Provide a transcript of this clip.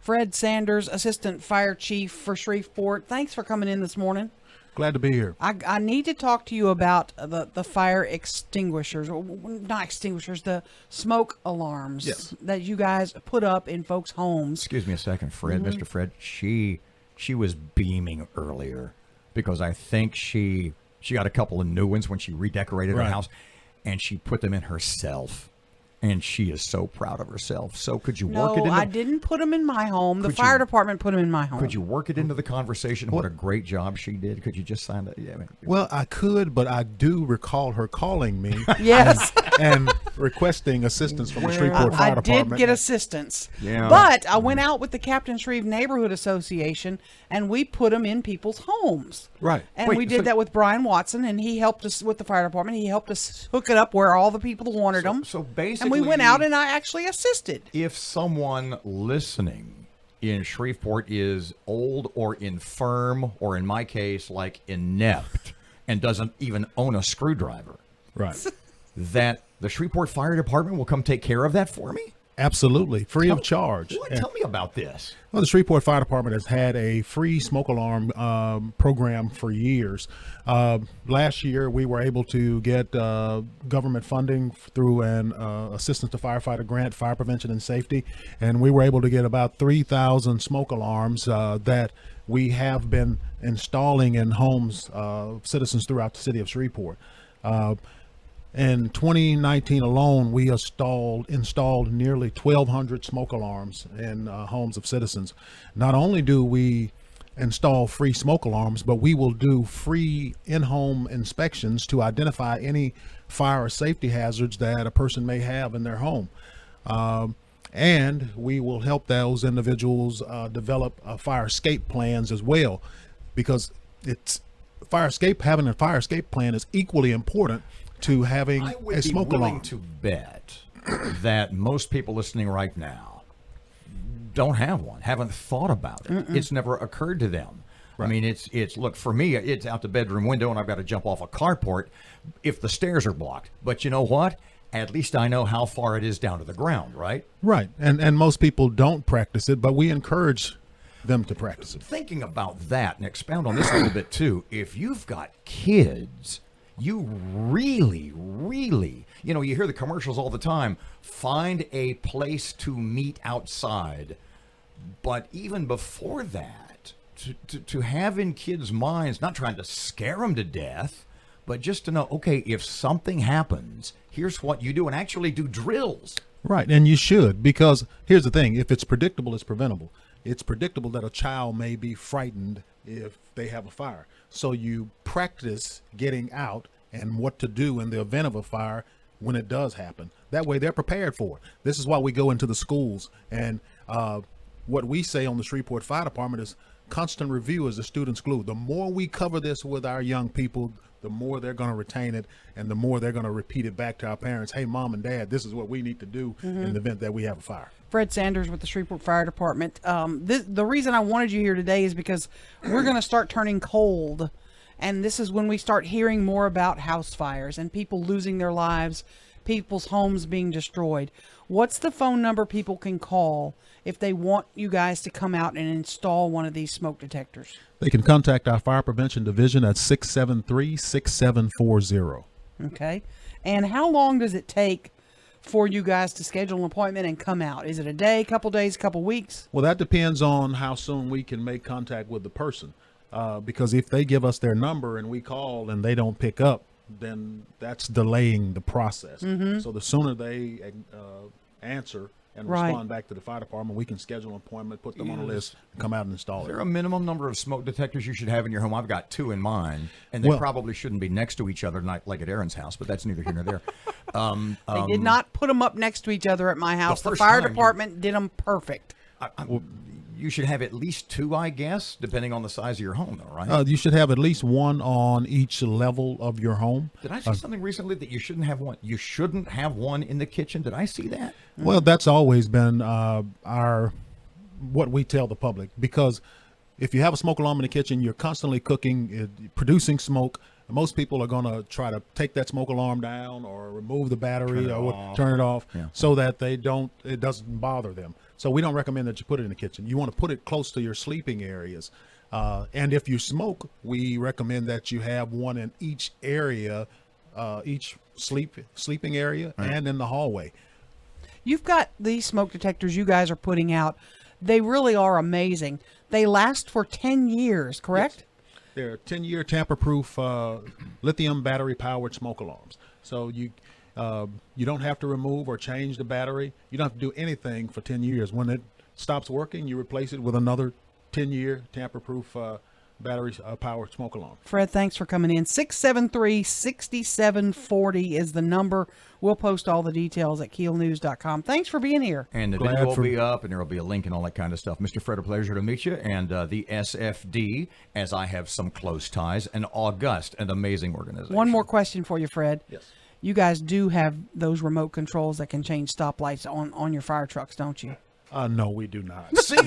Fred Sanders, Assistant Fire Chief for Shreveport. Thanks for coming in this morning. Glad to be here. I need to talk to you about the fire extinguishers, or not extinguishers, the smoke alarms that you guys put up in folks' homes. Excuse me a second, Fred. Mr. Fred, she was beaming earlier because I think she got a couple of new ones when she redecorated her house, and she put them in herself. And she is so proud of herself. So could you work it into... No, I didn't put them in my home. The fire department put them in my home. Could you work it into the conversation? What a great job she did. Could you just sign that? Yeah, Well, I could, but I do recall her calling me. Yes. and requesting assistance from the Shreveport Fire Department. I did get assistance. Yeah. But I went out with the Captain Shreve Neighborhood Association, and we put them in people's homes. Right. And we did that with Brian Watson, and he helped us with the fire department. He helped us hook it up where all the people wanted them. So basically... And we went out and I actually assisted. If someone listening in Shreveport is old or infirm, or in my case, like inept, and doesn't even own a screwdriver, Right. that the Shreveport Fire Department will come take care of that for me? Absolutely. Free of charge. Tell me about this. Well, the Shreveport Fire Department has had a free smoke alarm program for years. Last year, we were able to get government funding through an Assistance to Firefighter grant, Fire Prevention and Safety, and we were able to get about 3,000 smoke alarms that we have been installing in homes of citizens throughout the city of Shreveport. In 2019 alone, we installed nearly 1,200 smoke alarms in homes of citizens. Not only do we install free smoke alarms, but we will do free in-home inspections to identify any fire or safety hazards that a person may have in their home. And we will help those individuals develop fire escape plans as well, because having a fire escape plan is equally important to having a smoke alarm. I would be willing to bet that most people listening right now don't have one, haven't thought about it. It's never occurred to them. Right. I mean, it's look, for me, it's out the bedroom window and I've got to jump off a carport if the stairs are blocked. But you know what? At least I know how far it is down to the ground, right? Right. And most people don't practice it, but we encourage them to practice it. Thinking about that, and expound on this a little bit too, if you've got kids, you really, you hear the commercials all the time, find a place to meet outside. But even before that, to have in kids' minds, not trying to scare them to death, but just to know, okay, if something happens, here's what you do, and actually do drills. Right, and you should, because here's the thing, if it's predictable, it's preventable. It's predictable that a child may be frightened if they have a fire. So you practice getting out and what to do in the event of a fire when it does happen. That way they're prepared for it. This is why we go into the schools, and what we say on the Shreveport Fire Department is constant review is the student's glue. The more we cover this with our young people, the more they're going to retain it, and the more they're going to repeat it back to our parents. Hey, mom and dad, this is what we need to do in the event that we have a fire. Fred Sanders with the Shreveport Fire Department. The reason I wanted you here today is because we're going to start turning cold, and this is when we start hearing more about house fires and people losing their lives, people's homes being destroyed. What's the phone number people can call if they want you guys to come out and install one of these smoke detectors? They can contact our Fire Prevention Division at 673-6740. Okay. And how long does it take for you guys to schedule an appointment and come out? Is it a day, couple days, couple weeks? Well, that depends on how soon we can make contact with the person. Because if they give us their number and we call and they don't pick up, then that's delaying the process. So the sooner they answer and respond back to the fire department, we can schedule an appointment, put them on a list, and come out and install it. Is there a minimum number of smoke detectors you should have in your home? I've got 2 in mine, and they probably shouldn't be next to each other, not like at Aaron's house, but that's neither here nor there. They did not put them up next to each other at my house. The fire department did them perfect. You should have at least 2, I guess, depending on the size of your home, though, right? You should have at least 1 on each level of your home. Did I see something recently that you shouldn't have one? You shouldn't have one in the kitchen. Did I see that? Well, that's always been what we tell the public, because if you have a smoke alarm in the kitchen, you're constantly cooking, producing smoke. Most people are going to try to take that smoke alarm down or remove the battery or turn it off so that it doesn't bother them. So we don't recommend that you put it in the kitchen. You want to put it close to your sleeping areas. And if you smoke, we recommend that you have one in each area, each sleeping area, and in the hallway. You've got these smoke detectors you guys are putting out. They really are amazing. They last for 10 years, correct? Yes. They're 10-year tamper-proof lithium battery-powered smoke alarms. So you don't have to remove or change the battery. You don't have to do anything for 10 years. When it stops working, you replace it with another 10-year tamper-proof battery-powered smoke alarm. Fred, thanks for coming in. 673-6740 is the number. We'll post all the details at keelnews.com. Thanks for being here. And the video will be up, and there will be a link and all that kind of stuff. Mr. Fred, a pleasure to meet you. And the SFD, as I have some close ties, an august and amazing organization. One more question for you, Fred. Yes. You guys do have those remote controls that can change stoplights on your fire trucks, don't you? No, we do not. See?